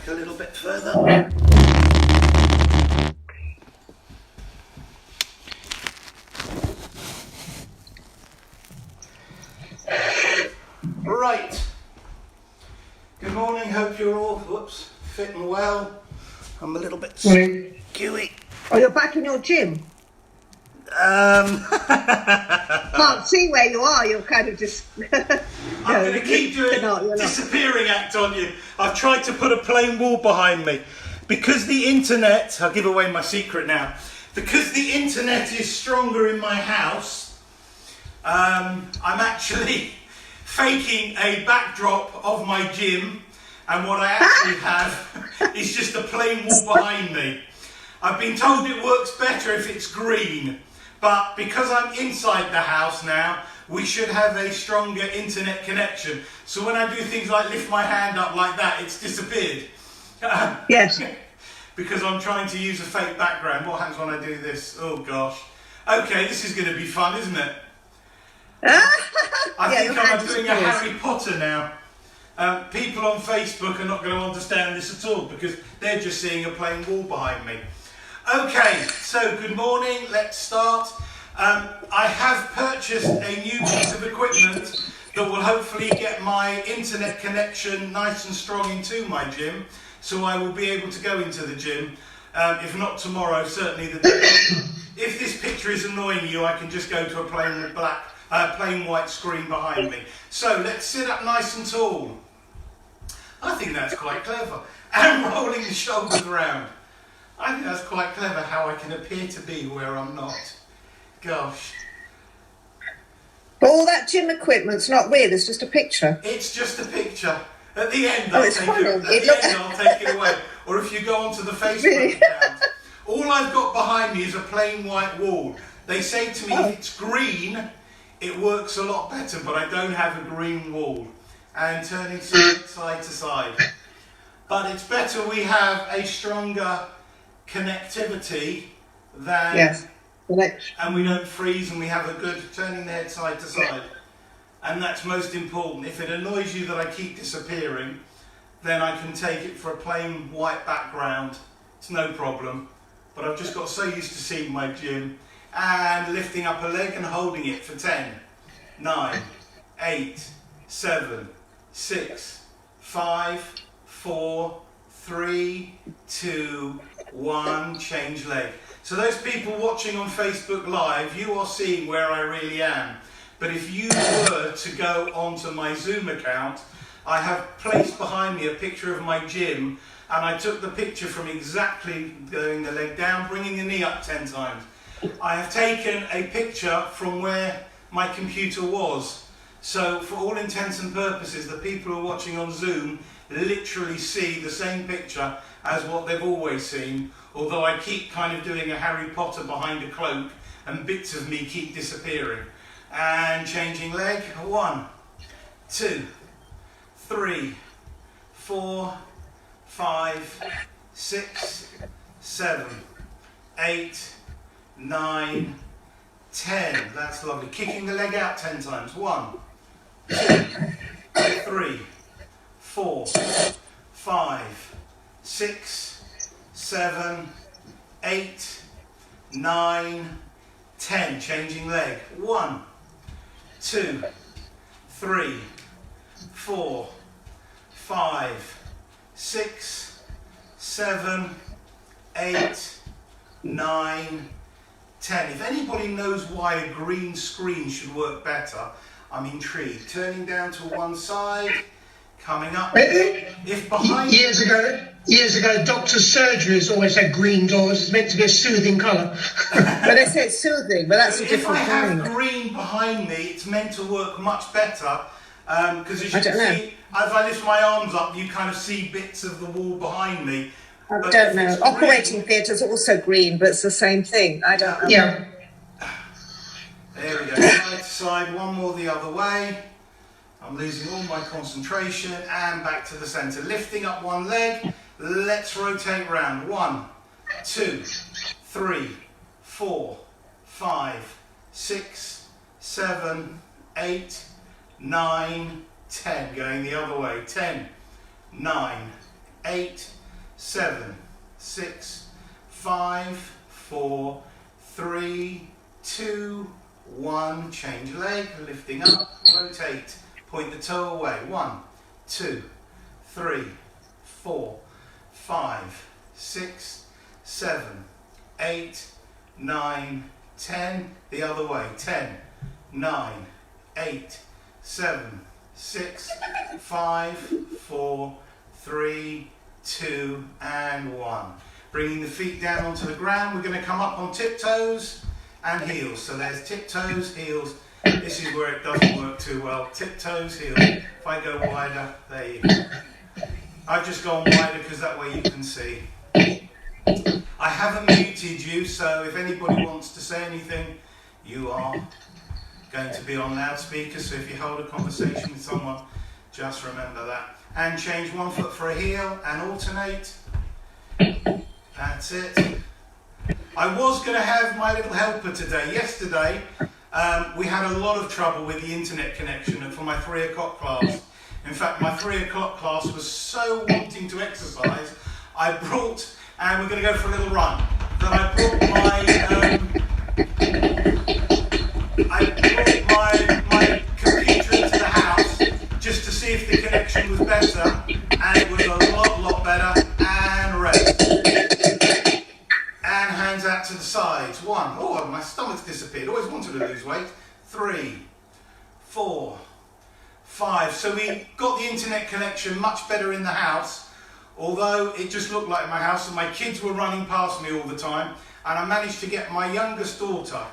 a little bit further. Right. Good morning, hope you're all fit and well. I'm a little bit skewy. Oh, you're back in your gym? Can't see where you are, you're kind of just... I'm going to keep doing disappearing act on you. I've tried to put a plain wall behind me. Because the internet, I'll give away my secret now. Because the internet is stronger in my house, I'm actually faking a backdrop of my gym, and what I actually have is just a plain wall behind me. I've been told it works better if it's green, but because I'm inside the house now, we should have a stronger internet connection. So when I do things like lift my hand up like that, it's disappeared. Yes. Because I'm trying to use a fake background. What happens when I do this? Oh gosh. Okay, this is going to be fun, isn't it? I think I'm doing a Harry Potter now. People on Facebook are not going to understand this at all because they're just seeing a plain wall behind me. Okay, so good morning, let's start. I have purchased a new piece of equipment that will hopefully get my internet connection nice and strong into my gym, so I will be able to go into the gym. If not tomorrow, certainly the day. If this picture is annoying you, I can just go to a plain white screen behind me. So let's sit up nice and tall. I think that's quite clever. And rolling the shoulders around. I think that's quite clever how I can appear to be where I'm not. Gosh. But all that gym equipment's not real, it's just a picture. It's just a picture. At the end, I'll take it away. Or if you go onto the Facebook account, all I've got behind me is a plain white wall. They say to me, if it's green, it works a lot better, but I don't have a green wall. And turning side to side. But it's better we have a stronger connectivity than... Yes. And we don't freeze and we have a good turning the head side to side. And that's most important. If it annoys you that I keep disappearing, then I can take it for a plain white background. It's no problem. But I've just got so used to seeing my gym and lifting up a leg and holding it for 10, 9, 8, 7, 6, 5, 4, 3, 2, 1, change leg. So those people watching on Facebook Live, you are seeing where I really am. But if you were to go onto my Zoom account, I have placed behind me a picture of my gym, and I took the picture from exactly going the leg down, bringing the knee up 10 times. I have taken a picture from where my computer was. So for all intents and purposes, the people who are watching on Zoom literally see the same picture as what they've always seen, although I keep kind of doing a Harry Potter behind a cloak and bits of me keep disappearing. And changing leg, 1, 2, 3, 4, 5, 6, 7, 8, 9, 10. That's lovely. Kicking the leg out 10 times. 1, 2, 3, 4, 5, 6, 7, 8, 9, 10. Changing leg. 1, 2, 3, 4, 5, 6, 7, 8, 9, 10. If anybody knows why a green screen should work better, I'm intrigued. Turning down to one side, coming up. If behind years ago, doctors' surgeries always had green doors. It's meant to be a soothing colour. But they say it's soothing, but that's a different thing. If I have green behind me, it's meant to work much better. Because as you can see, as I lift my arms up, you kind of see bits of the wall behind me. I don't know. Operating theatre's also green, but it's the same thing. I don't know. Yeah. There we go. Side to side, one more the other way. I'm losing all my concentration and back to the centre. Lifting up one leg. Let's rotate round. 1, 2, 3, 4, 5, 6, 7, 8, 9, 10. Going the other way. 10, 9, 8, 7, 6, 5, 4, 3, 2, 1. Change leg, lifting up, rotate, point the toe away. 1, 2, 3, 4, 5, 6, 7, 8, 9, 10. The other way. 10, 9, 8, 7, 6, 5, 4, 3, 2, and 1. Bringing the feet down onto the ground. We're going to come up on tiptoes and heels. So there's tiptoes, heels. This is where it doesn't work too well. Tiptoes, heels. If I go wider, there you go. I've just gone wider because that way you can see. I haven't muted you, so if anybody wants to say anything, you are going to be on loudspeaker. So if you hold a conversation with someone, just remember that. And change one foot for a heel and alternate. That's it. I was going to have my little helper today. Yesterday, we had a lot of trouble with the internet connection for my 3 o'clock class. In fact, my 3 o'clock class was so wanting to exercise, and we're going to go for a little run, that I brought my computer into the house just to see if the connection was better, and it was a lot better. And rest. And hands out to the sides. 1. Oh, my stomach's disappeared. Always wanted to lose weight. 3, 4, 5. So we got the internet connection much better in the house, although it just looked like my house and my kids were running past me all the time. And I managed to get my youngest daughter,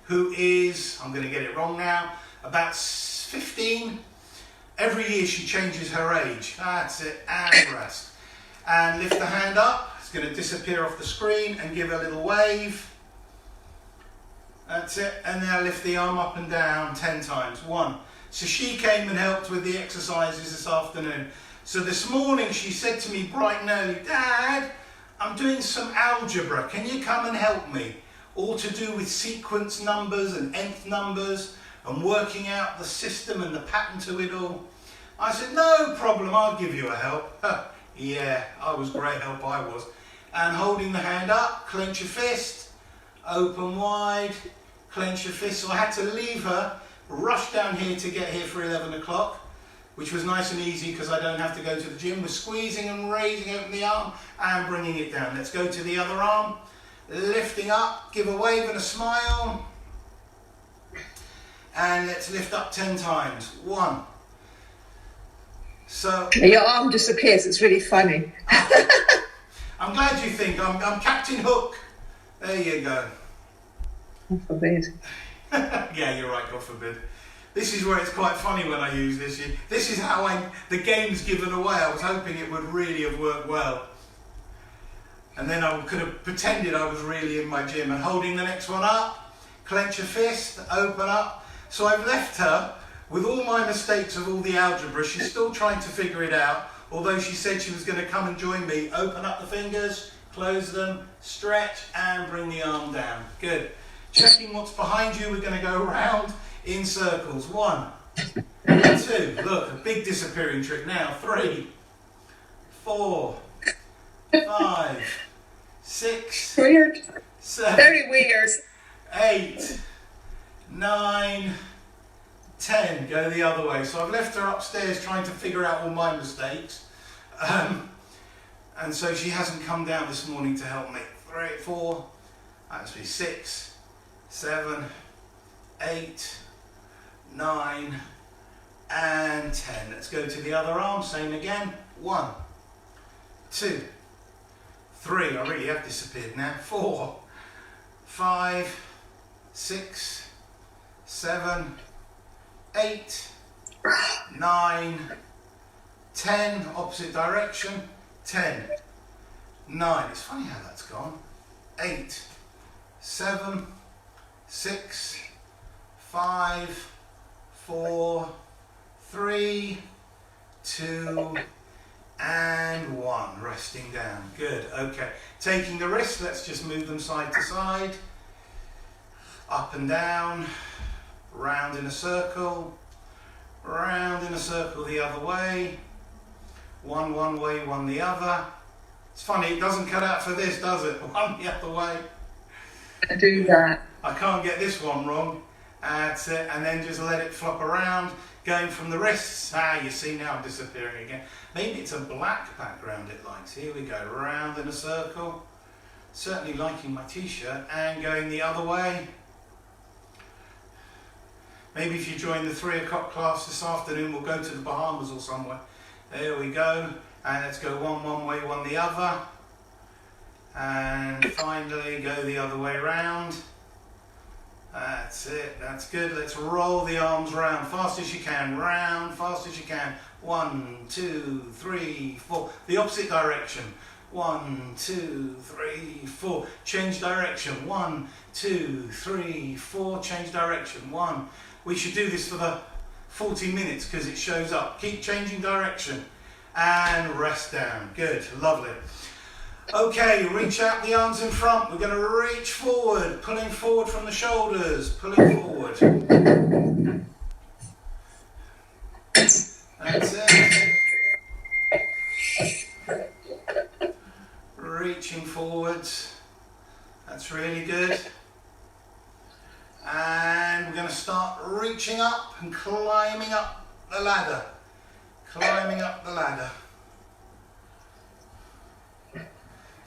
who is, I'm going to get it wrong now, about 15. Every year she changes her age. That's it. And rest. And lift the hand up. It's going to disappear off the screen and give a little wave. That's it. And now lift the arm up and down 10 times. 1. So she came and helped with the exercises this afternoon. So this morning she said to me bright and early, Dad, I'm doing some algebra. Can you come and help me? All to do with sequence numbers and nth numbers and working out the system and the pattern to it all. I said, no problem, I'll give you a help. Yeah, I was great help, I was. And holding the hand up, clench your fist, open wide, clench your fist. So I had to leave her, rush down here to get here for 11 o'clock, which was nice and easy because I don't have to go to the gym. We're squeezing and raising open the arm and bringing it down. Let's go to the other arm, lifting up, give a wave and a smile. And let's lift up 10 times. 1. So Your arm disappears. It's really funny. I'm glad you think I'm Captain Hook. There you go. God forbid. Yeah, you're right, God forbid. This is where it's quite funny when I use this. This is how the game's given away. I was hoping it would really have worked well. And then I could have pretended I was really in my gym. And holding the next one up, clench your fist, open up. So I've left her with all my mistakes of all the algebra. She's still trying to figure it out, although she said she was going to come and join me. Open up the fingers, close them, stretch, and bring the arm down. Good. Checking what's behind you, we're going to go around in circles. 1, 2, look, a big disappearing trick now. 3, 4, 5, 6, Weird. 7, Very weird. 8, 9, 10. Go the other way. So I've left her upstairs trying to figure out all my mistakes. And so she hasn't come down this morning to help me. 3, 4, that must be 6, 7, 8, 9, and 10. Let's go to the other arm. Same again. 1, 2, 3. I really have disappeared now. 4, 5, 6, 7, 8, 9, 10. Opposite direction. 10, 9. It's funny how that's gone. 8, 7, 6, 5, 4, 3, 2, and 1. Resting down. Good. Okay. Taking the wrists, let's just move them side to side. Up and down. Round in a circle. Round in a circle the other way. One way, one the other. It's funny, it doesn't cut out for this, does it? One the other way. I do that. I can't get this one wrong. That's it. And then just let it flop around, going from the wrists. Ah, you see now I'm disappearing again. Maybe it's a black background it likes. Here we go, round in a circle. Certainly liking my t-shirt. And going the other way. Maybe if you join the 3 o'clock class this afternoon, we'll go to the Bahamas or somewhere. There we go. And let's go one way, one the other. And finally go the other way round. That's it, that's good. Let's roll the arms round, fast as you can, round, fast as you can. 1, 2, 3, 4. The opposite direction. 1, 2, 3, 4. Change direction. 1, 2, 3, 4. Change direction. 1. We should do this for the 40 minutes because it shows up. Keep changing direction. And rest down. Good, lovely. Okay, reach out the arms in front. We're going to reach forward, pulling forward from the shoulders, pulling forward. That's it. Reaching forwards. That's really good. And we're going to start reaching up and climbing up the ladder. Climbing up the ladder.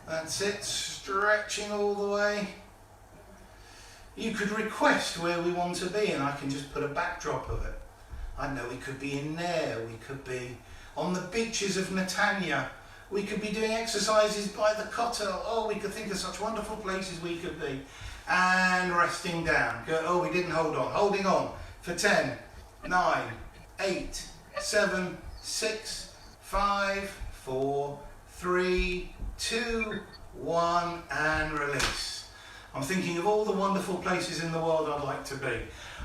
That's it, stretching all the way. You could request where we want to be and I can just put a backdrop of it. I know we could be in there, we could be on the beaches of Netanya, we could be doing exercises by the Kotel. Oh, we could think of such wonderful places we could be. And resting down. Good. Oh, we didn't hold on. Holding on for 10, 9, 8, 7, 6, 5, 4, 3, 2, 1, and release. I'm thinking of all the wonderful places in the world I'd like to be.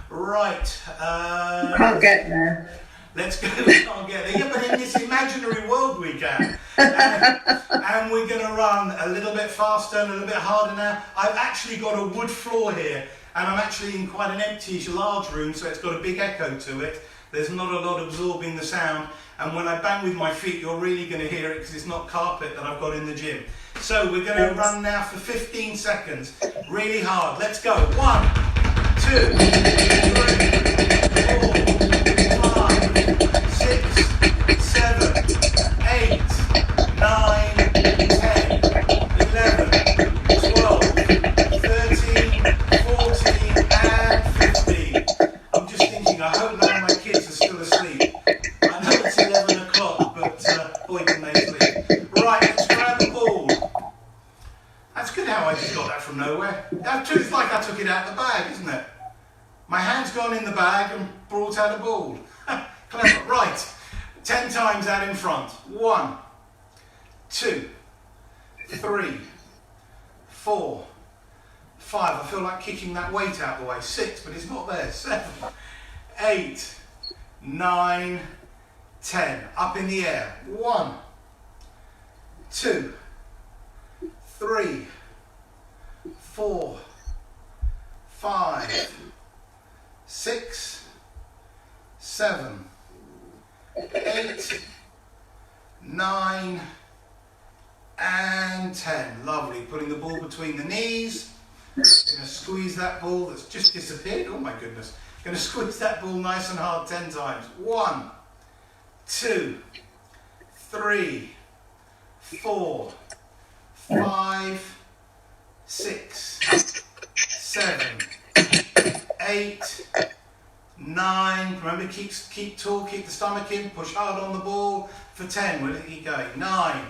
Right. Can't get there. Let's go. We can't get there. Yeah, but in this imaginary world we can. And we're going to run a little bit faster and a little bit harder now. I've actually got a wood floor here, and I'm actually in quite an empty, large room, so it's got a big echo to it. There's not a lot absorbing the sound. And when I bang with my feet, you're really going to hear it because it's not carpet that I've got in the gym. So we're going to run now for 15 seconds, really hard. Let's go. 1, 2, 3, 4, 5, 6, 7, 8, 9, 10, 11, 12, 13, 14, and 15. I'm just thinking, I hope none of my kids are still asleep. I know it's 11 o'clock, but boy can they sleep. Right, let's grab the ball. That's good how I just got that from nowhere. It's like I took it out of the bag, isn't it? My hand's gone in the bag and brought out a ball. Clever. Right, 10 times out in front. 1, 2, 3, 4, 5. I feel like kicking that weight out the way. 6, but it's not there. 7, 8, 9, 10. Up in the air. 1, 2, 3, 4, 5, 6, 7, 8, 9, and 10. Lovely. Putting the ball between the knees. Going to squeeze that ball that's just disappeared. Oh my goodness. Going to squeeze that ball nice and hard 10 times. 1, 2, 3, 4, 5, 6, 7, 8, 9. Remember, keep tall, keep the stomach in, push hard on the ball for 10. We'll keep going. 9,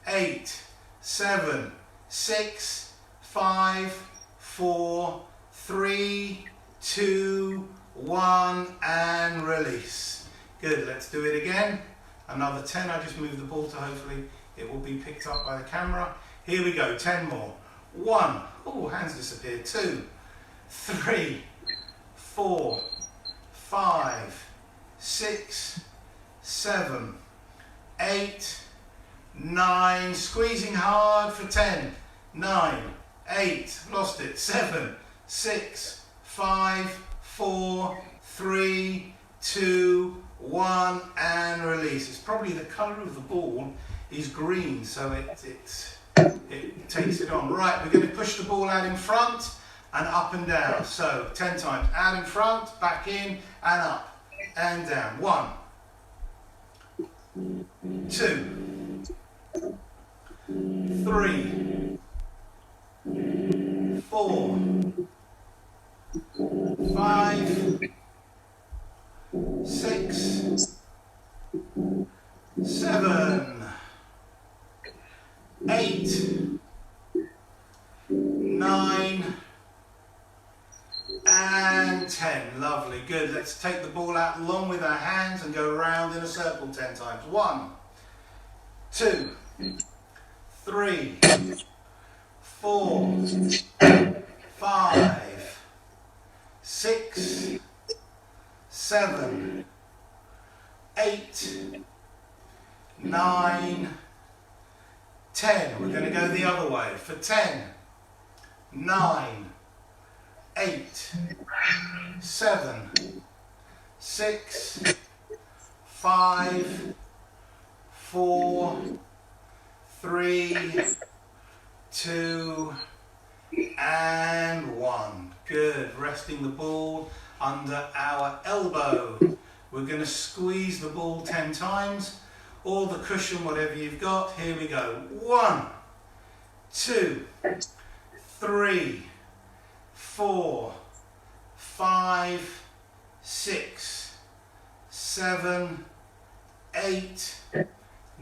8, 7, 6, 5, 4, 3, 2, 1, and release. Good, let's do it again. Another 10. I just moved the ball to hopefully it will be picked up by the camera. Here we go, 10 more. 1, oh, hands disappeared. 2, 3, 4, 5, 6, 7, 8, 9. Squeezing hard for 10. 9, 8, lost it. 7, 6, 5, 4, 3, 2, 1, and release. It's probably the colour of the ball is green, so it takes it on. Right, we're going to push the ball out in front and up and down. So 10 times. Out in front, back in, and up and down. 1, 2, 3, 4, 5, 6, 7, 8, 9, and 10. Lovely, good. Let's take the ball out along with our hands and go around in a circle 10 times. 1, 2, 3, 4, 5, 6, 7, 8, 9, 10. We're going to go the other way for 10, 9, 8, 7, 6, 5, 4, 3, 2, and 1. Good. Resting the ball under our elbow. We're going to squeeze the ball 10 times, or the cushion, whatever you've got. Here we go. 1, 2, 3, 4, 5, 6, 7, 8,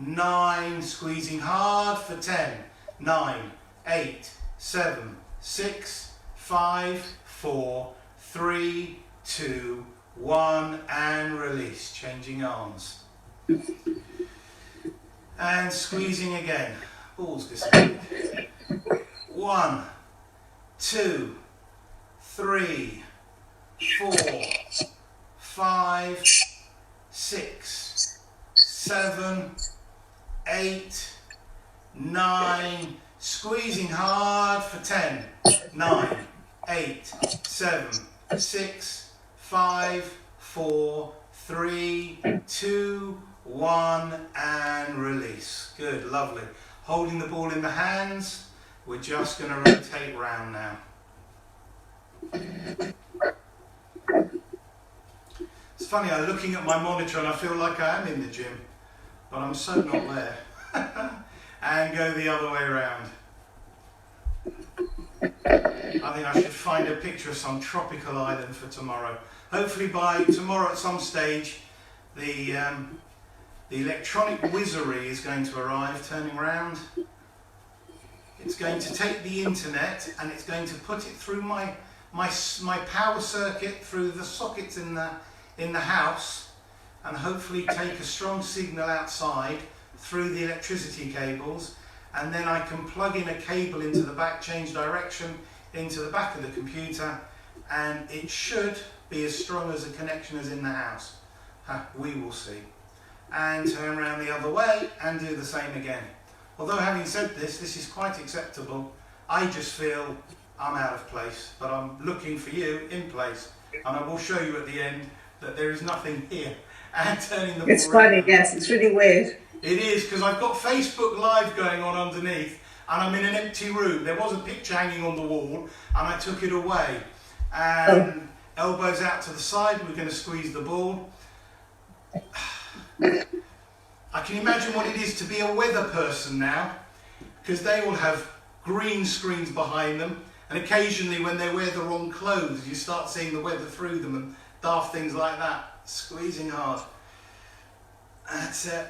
9. Squeezing hard for 10, 9, 8, 7, 6, 5, 4, 3, 2, 1, and release. Changing arms. And squeezing again. Ball's disappeared. 1, 2, 3, 4, 5, 6, 7, 8, 9. Squeezing hard for 10, 9, 8, 7, 6, 5, 4, 3, 2, 1, and release. Good, lovely. Holding the ball in the hands, we're just going to rotate round now. It's funny, I'm looking at my monitor and I feel like I am in the gym, but I'm so not there. And go the other way around. I think I should find a picture of some tropical island for tomorrow. Hopefully by tomorrow at some stage, the electronic wizardry is going to arrive, turning around. It's going to take the internet and it's going to put it through my power circuit, through the sockets in the house, and hopefully take a strong signal outside through the electricity cables, and then I can plug in a cable into the back, change direction into the back of the computer, and it should be as strong as a connection as in the house. We will see. And turn around the other way and do the same again. Although having said this is quite acceptable. I just feel I'm out of place, but I'm looking for you in place, and I will show you at the end that there is nothing here. And turning the ball It's funny, around. yes, it's really weird. It is, because I've got Facebook Live going on underneath, and I'm in an empty room. There was a picture hanging on the wall, and I took it away. And elbows out to the side, we're going to squeeze the ball. I can imagine what it is to be a weather person now, because they all have green screens behind them, and occasionally when they wear the wrong clothes, you start seeing the weather through them and daft things like that. Squeezing hard. That's it.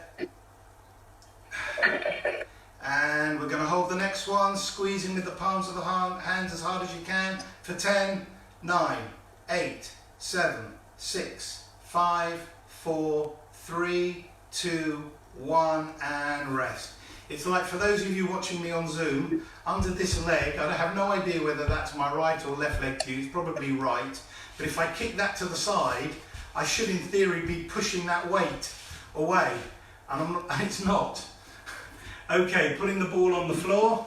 And we're going to hold the next one, squeezing with the palms of the hands as hard as you can for 10, 9, 8, 7, 6, 5, 4, 3, 2, 1, and rest. It's like, for those of you watching me on Zoom, under this leg, I have no idea whether that's my right or left leg to you, it's probably right, but if I kick that to the side, I should in theory be pushing that weight away, and it's not. Okay, putting the ball on the floor,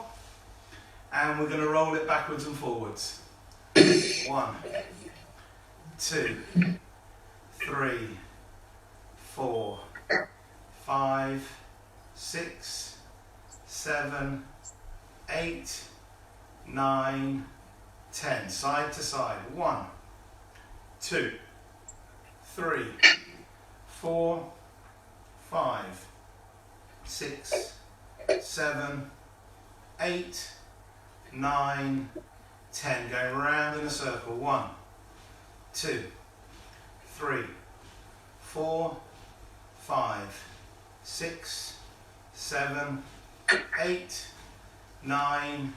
and we're going to roll it backwards and forwards. 1, 2, 3, 4, 5, 6, 7, 8, 9, 10. Side to side. 1, 2, 3, 4, 5, 6, 7, 8, 9, 10. Going round in a circle. 1, 2, 3, 4, 5, 6, 7, 8, 9,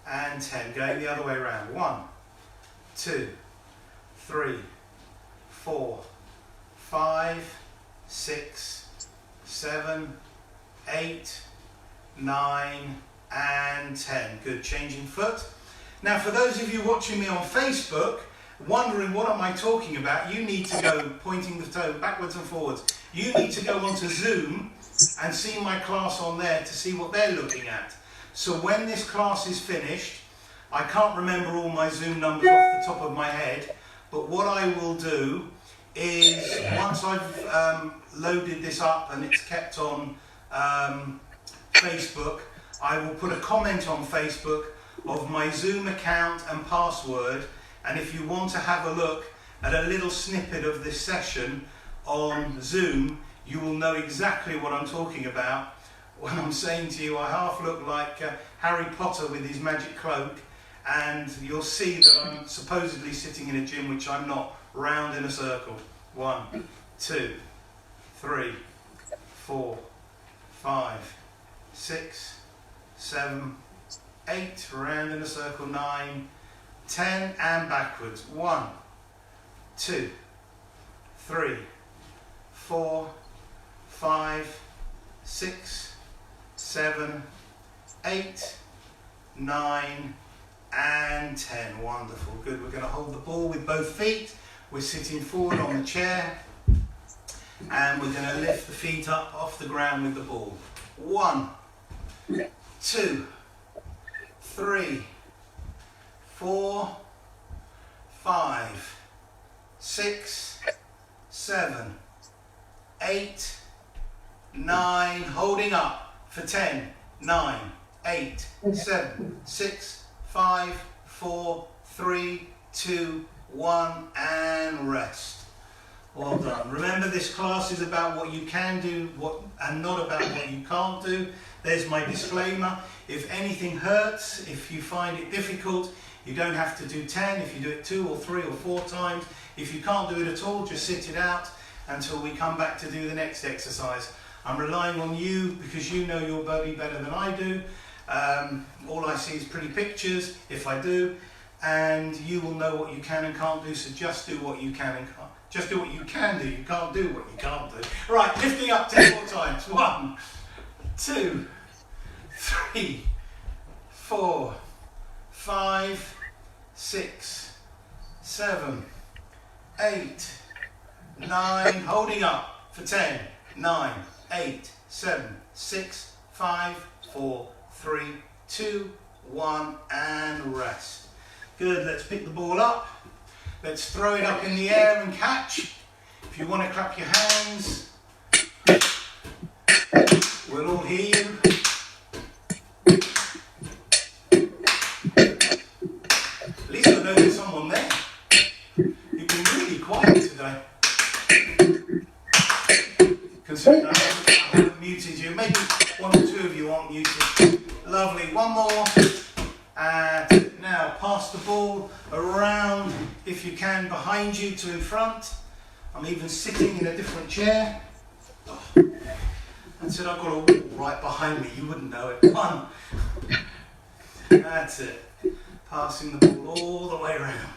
and 10. Going the other way around. 1, 2, 3, 4, 5, 6, 7, 8, 9, and 10. Good. Changing foot. Now, for those of you watching me on Facebook, wondering what am I talking about, you need to go, pointing the toe backwards and forwards, you need to go onto Zoom and see my class on there to see what they're looking at. So when this class is finished, I can't remember all my Zoom numbers off the top of my head, but what I will do is, once I've loaded this up and it's kept on Facebook, I will put a comment on Facebook of my Zoom account and password, and if you want to have a look at a little snippet of this session on Zoom, you will know exactly what I'm talking about when I'm saying to you I half look like Harry Potter with his magic cloak, and you'll see that I'm supposedly sitting in a gym, which I'm not, round in a circle. 1, 2, 3, 4, 5, 6, 7, 8, round in a circle, 9, 10, and backwards. 1, 2, 3, 4, 5, 6, 7, 8, 9, and 10. Wonderful. Good. We're going to hold the ball with both feet. We're sitting forward on the chair, and we're going to lift the feet up off the ground with the ball. 1, 2, 3, 4, 5, 6, 7, 8, 9, holding up for 10, 9, 8, 7, 6, 5, 4, 3, 2, 1, and rest. Well done. Remember, this class is about what you can do and not about what you can't do. There's my disclaimer. If anything hurts, if you find it difficult, you don't have to do 10. If you do it 2 or 3 or 4 times, if you can't do it at all, just sit it out until we come back to do the next exercise. I'm relying on you because you know your body better than I do. All I see is pretty pictures, if I do, and you will know what you can and can't do, so just do what you can and can't. Just do what you can do, you can't do what you can't do. Right, lifting up 10 more times. 1, 2, 3, 4, 5, 6, 7, 8, 9, holding up for 10, 9, 8, 7, 6, 5, 4, 3, 2, 1, and rest. Good, let's pick the ball up. Let's throw it up in the air and catch. If you want to clap your hands, we'll all hear you. At least I know there's someone there. You've been really quiet today. Considering I haven't muted you. Maybe 1 or 2 of you aren't muted. Lovely. One more. And now pass the ball around, if you can, behind you to in front. I'm even sitting in a different chair. Oh. That's it, I've got a wall right behind me, you wouldn't know it. 1. That's it. Passing the ball all the way around.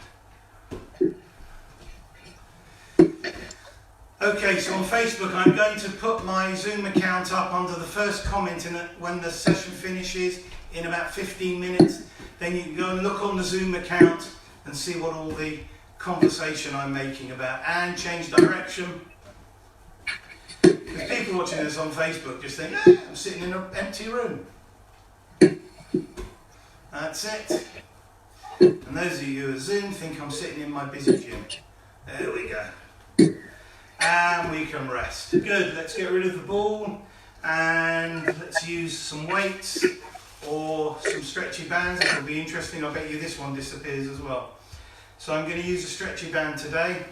Okay, so on Facebook I'm going to put my Zoom account up under the first comment when the session finishes in about 15 minutes. Then you can go and look on the Zoom account and see what all the conversation I'm making about, and change direction. Because people watching this on Facebook just think, yeah, I'm sitting in an empty room. That's it. And those of you who are Zoom think I'm sitting in my busy gym. There we go. And we can rest. Good, let's get rid of the ball and let's use some weights or some stretchy bands. It will be interesting. I bet you this one disappears as well. So I'm going to use a stretchy band today.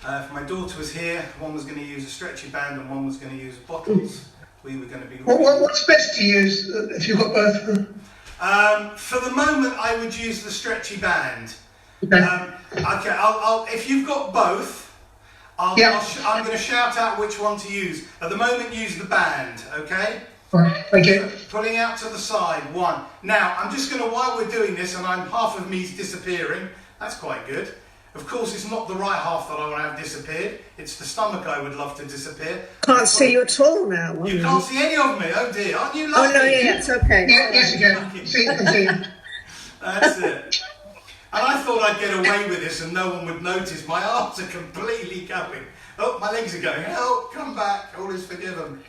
If my daughter was here, one was going to use a stretchy band and one was going to use bottles. We were going to be... What's best to use if you've got both? For the moment, I would use the stretchy band. Okay. Okay, if you've got both, I'm going to shout out which one to use. At the moment, use the band, okay? Right, thank you. Pulling out to the side, one. Now, I'm just going to, while we're doing this, and half of me's disappearing, that's quite good. Of course, it's not the right half that I want to have disappeared. It's the stomach I would love to disappear. Can't see you at all now. You can't see any of me, oh dear. Aren't you Oh, lucky? no, yeah, it's okay. Yeah, yes, again. See, That's it. And I thought I'd get away with this and no one would notice. My arms are completely going. Oh, my legs are going. Oh, come back. All is forgiven.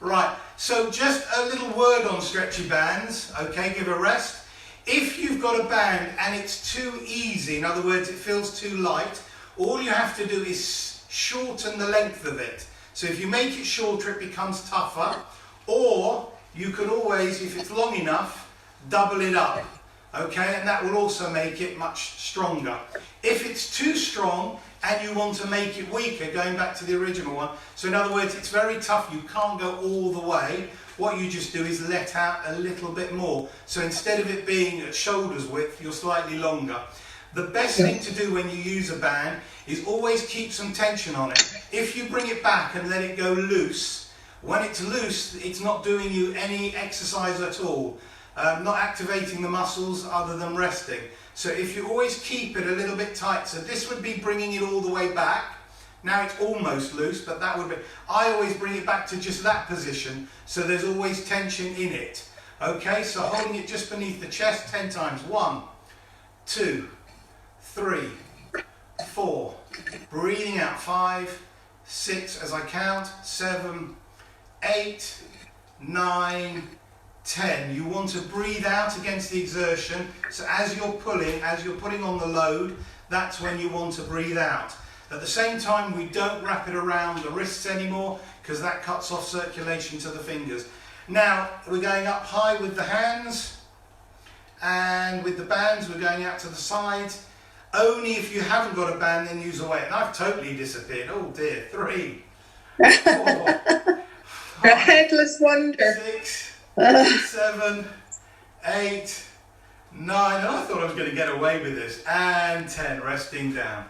Right, so just a little word on stretchy bands. Okay, give a rest. If you've got a band and it's too easy, in other words, it feels too light, all you have to do is shorten the length of it. So if you make it shorter, it becomes tougher. Or you can always, if it's long enough, double it up. Okay, and that will also make it much stronger. If it's too strong and you want to make it weaker, going back to the original one, so in other words, it's very tough, you can't go all the way, what you just do is let out a little bit more. So instead of it being at shoulder's width, you're slightly longer. The best thing to do when you use a band is always keep some tension on it. If you bring it back and let it go loose, when it's loose, it's not doing you any exercise at all. Not activating the muscles other than resting. So if you always keep it a little bit tight, so this would be bringing it all the way back. Now it's almost loose, but that would be, I always bring it back to just that position, so there's always tension in it. Okay, so holding it just beneath the chest 10 times. 1, 2, 3, 4. Breathing out 5, 6 as I count, 7, 8, 9, 10. You want to breathe out against the exertion. So as you're putting on the load, that's when you want to breathe out. At the same time, we don't wrap it around the wrists anymore because that cuts off circulation to the fingers. Now, we're going up high with the hands, and with the bands, we're going out to the sides. Only if you haven't got a band, then use a weight. And I've totally disappeared. Oh dear. 3, 4, 5, A headless wonder. 6, 7, 8, 9, and I thought I was going to get away with this, and 10, resting down.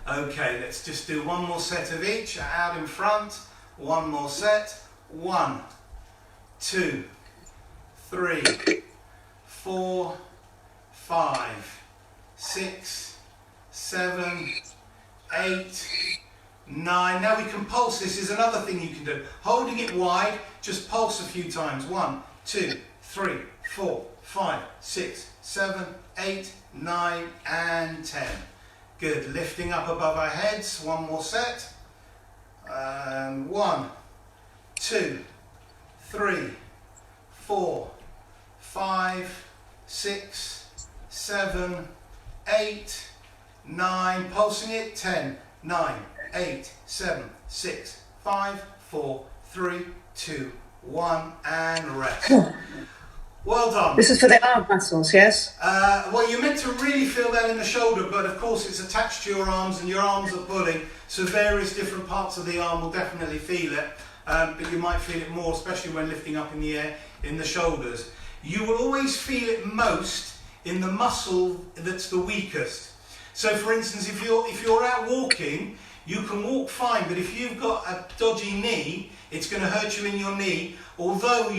Okay, let's just do one more set of each, out in front, one more set, 1, 2, 3, 4, 5, 6, 7, 8, 9. Now we can pulse. This is another thing you can do. Holding it wide, just pulse a few times. 1, 2, 3, 4, 5, 6, 7, 8, 9, and 10. Good. Lifting up above our heads. One more set. 1, 2, 3, 4, 5, 6, 7, 8, 9. Pulsing it. 10, 9, 8, 7, 6, 5, 4, 3, 2, 1, and rest. Well done. This is for the arm muscles, yes? Well, you're meant to really feel that in the shoulder, but of course it's attached to your arms and your arms are pulling, so various different parts of the arm will definitely feel it, but you might feel it more, especially when lifting up in the air, in the shoulders. You will always feel it most in the muscle that's the weakest. So for instance, if you're out walking, you can walk fine, but if you've got a dodgy knee, it's going to hurt you in your knee, although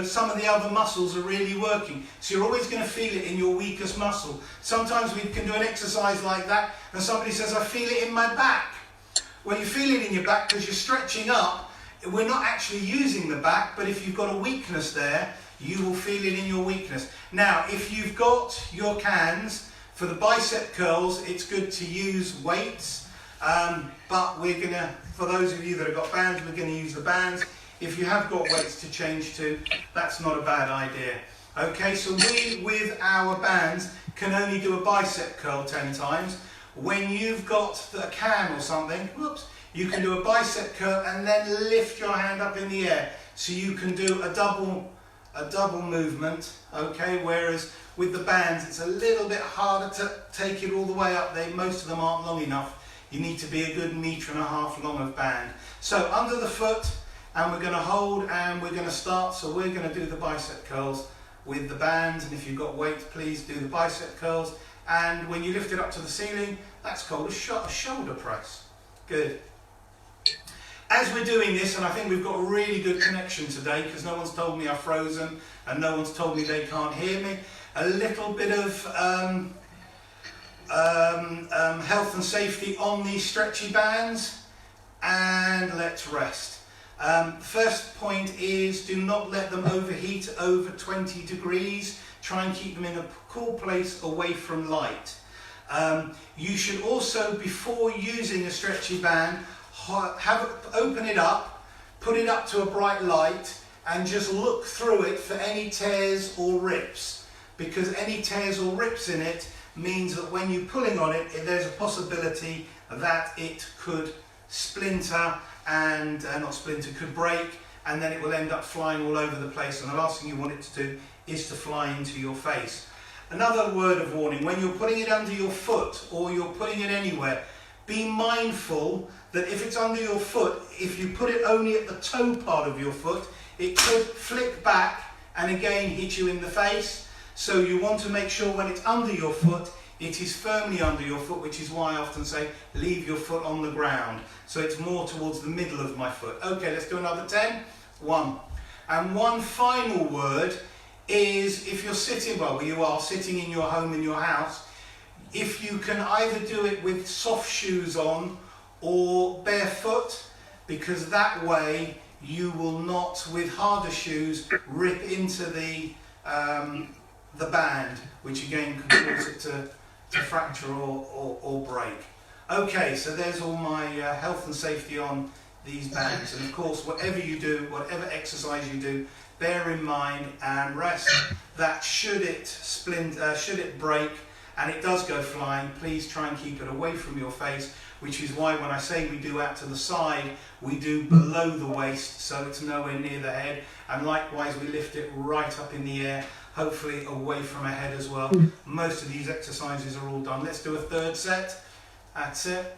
some of the other muscles are really working. So you're always going to feel it in your weakest muscle. Sometimes we can do an exercise like that, and somebody says, I feel it in my back. Well, you feel it in your back because you're stretching up. We're not actually using the back, but if you've got a weakness there, you will feel it in your weakness. Now, if you've got your cans, for the bicep curls, it's good to use weights. But we're going to, for those of you that have got bands, we're going to use the bands. If you have got weights to change to, that's not a bad idea. Okay, so we, with our bands, can only do a bicep curl 10 times. When you've got a can or something, whoops, you can do a bicep curl and then lift your hand up in the air. So you can do a double movement, okay? Whereas with the bands, it's a little bit harder to take it all the way up. Most of them aren't long enough. You need to be a good 1.5 meters long of band. So under the foot, and we're going to hold and we're going to start. So we're going to do the bicep curls with the bands, and if you've got weight, please do the bicep curls. And when you lift it up to the ceiling, that's called a shoulder press. Good. As we're doing this, and I think we've got a really good connection today because no one's told me I've frozen and no one's told me they can't hear me, a little bit of health and safety on these stretchy bands, and let's rest. First point is, do not let them overheat over 20 degrees. Try and keep them in a cool place away from light. You should also, before using a stretchy band, open it up, put it up to a bright light, and just look through it for any tears or rips. Because any tears or rips in it means that when you're pulling on it, there's a possibility that it could splinter and could break, and then it will end up flying all over the place, and the last thing you want it to do is to fly into your face. Another word of warning: when you're putting it under your foot or you're putting it anywhere, be mindful that if it's under your foot, if you put it only at the toe part of your foot, it could flick back and again hit you in the face. So you want to make sure when it's under your foot, it is firmly under your foot, which is why I often say leave your foot on the ground. So it's more towards the middle of my foot. Okay, let's do another 10. 1. And one final word is, if you're sitting, well, you are sitting in your home, in your house, if you can either do it with soft shoes on or barefoot, because that way you will not, with harder shoes, rip into the band, which again can cause it to fracture or break. Okay, so there's all my health and safety on these bands, and of course whatever you do, whatever exercise you do, bear in mind and rest that should it break and it does go flying, please try and keep it away from your face, which is why when I say we do out to the side, we do below the waist so it's nowhere near the head, and likewise we lift it right up in the air, hopefully away from our head as well. Most of these exercises are all done. Let's do a third set. That's it.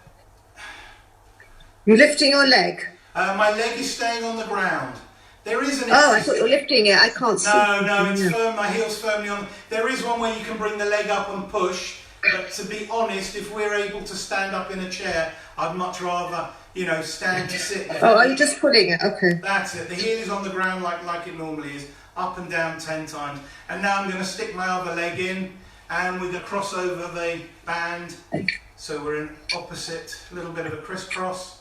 You're lifting your leg? My leg is staying on the ground. There is an I thought you were lifting it. I can't see. No, it's firm. My heel's firmly on. There is one where you can bring the leg up and push. But to be honest, if we're able to stand up in a chair, I'd much rather, stand to sit. Oh, are you just pulling it? Okay. That's it. The heel is on the ground like it normally is. Up and down 10 times. And now I'm going to stick my other leg in, and we're going to cross over the band. So we're in opposite, a little bit of a crisscross.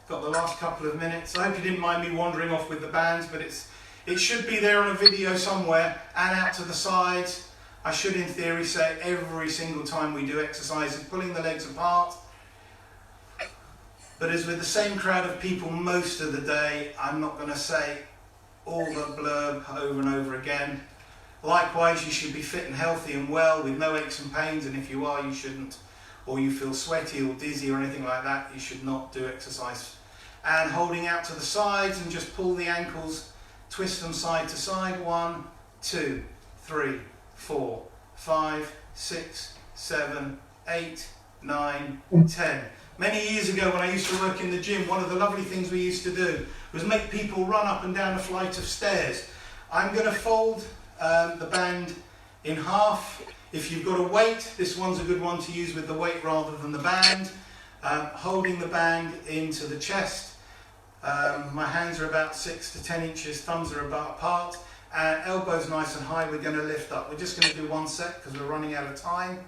Got the last couple of minutes. I hope you didn't mind me wandering off with the bands, but it should be there on a video somewhere, and out to the sides. I should in theory say every single time we do exercises, pulling the legs apart. But as with the same crowd of people most of the day, I'm not going to say all the blurb over and over again. Likewise, you should be fit and healthy and well with no aches and pains, and if you are, you shouldn't, or you feel sweaty or dizzy or anything like that, you should not do exercise. And holding out to the sides, and just pull the ankles, twist them side to side. 1, 2, 3, 4, 5, 6, 7, 8, 9, 10. Many years ago when I used to work in the gym, one of the lovely things we used to do was make people run up and down a flight of stairs. I'm going to fold the band in half. If you've got a weight, this one's a good one to use with the weight rather than the band. Holding the band into the chest. My hands are about 6 to 10 inches, thumbs are about apart, and elbows nice and high. We're going to lift up. We're just going to do one set because we're running out of time.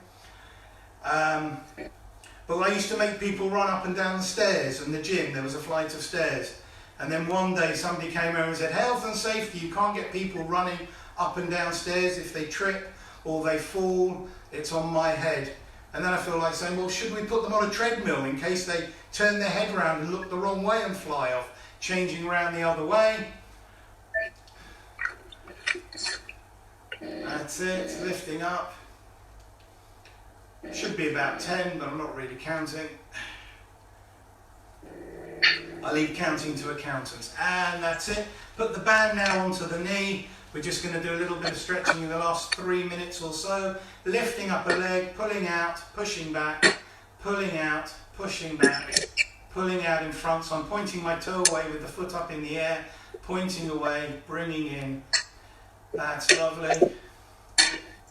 But I used to make people run up and down the stairs in the gym. There was a flight of stairs. And then one day somebody came over and said, health and safety, you can't get people running up and down stairs. If they trip or they fall, it's on my head. And then I feel like saying, well, should we put them on a treadmill in case they turn their head around and look the wrong way and fly off, changing around the other way? That's it, lifting up. Should be about 10, but I'm not really counting. I leave counting to accountants. And that's it. Put the band now onto the knee. We're just going to do a little bit of stretching in the last 3 minutes or so. Lifting up a leg, pulling out, pushing back, pulling out, pushing back, pulling out in front. So I'm pointing my toe away with the foot up in the air, pointing away, bringing in. That's lovely.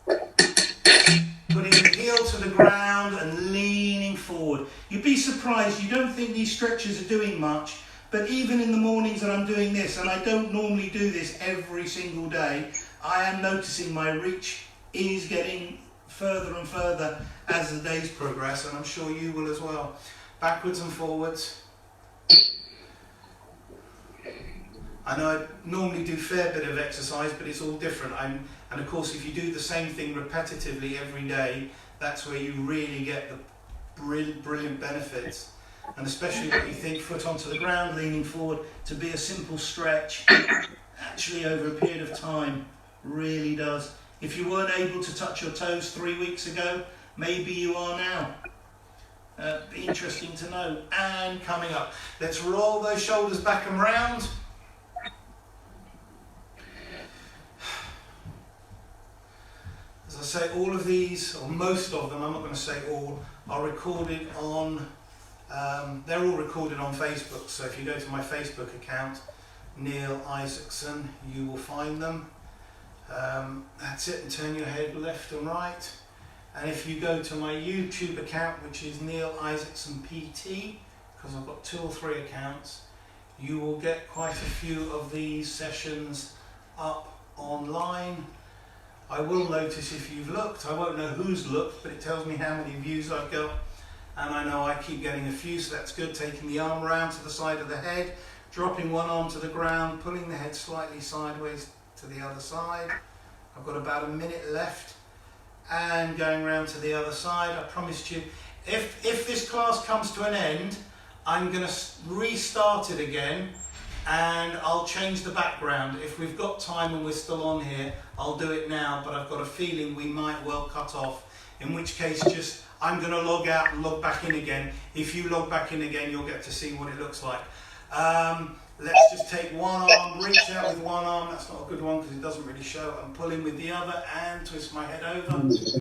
Putting the heel to the ground and leaning forward. You'd be surprised, you don't think these stretches are doing much, but even in the mornings that I'm doing this, and I don't normally do this every single day, I am noticing my reach is getting further and further as the days progress, and I'm sure you will as well. Backwards and forwards. I know I normally do a fair bit of exercise, but it's all different. And of course, if you do the same thing repetitively every day, that's where you really get the brilliant benefits. And especially when you think foot onto the ground, leaning forward, to be a simple stretch, actually over a period of time, really does. If you weren't able to touch your toes 3 weeks ago, maybe you are now. Be interesting to know. And coming up, let's roll those shoulders back and round. As I say, all of these, or most of them, I'm not going to say all, are recorded on, they're all recorded on Facebook. So if you go to my Facebook account, Neil Isaacson, you will find them. That's it, and turn your head left and right. And if you go to my YouTube account, which is Neil Isaacson PT, because I've got 2 or 3 accounts, you will get quite a few of these sessions up online. I will notice if you've looked. I won't know who's looked, but it tells me how many views I've got. And I know I keep getting a few, so that's good. Taking the arm around to the side of the head, dropping one arm to the ground, pulling the head slightly sideways to the other side. I've got about a minute left. And going around to the other side. I promised you, if this class comes to an end, I'm going to restart it again. And I'll change the background. If we've got time and we're still on here, I'll do it now, but I've got a feeling we might well cut off, in which case I'm going to log out and log back in again. If you log back in again, you'll get to see what it looks like. Let's just take one arm, reach out with one arm. That's not a good one because it doesn't really show. I'm pulling with the other and twist my head over.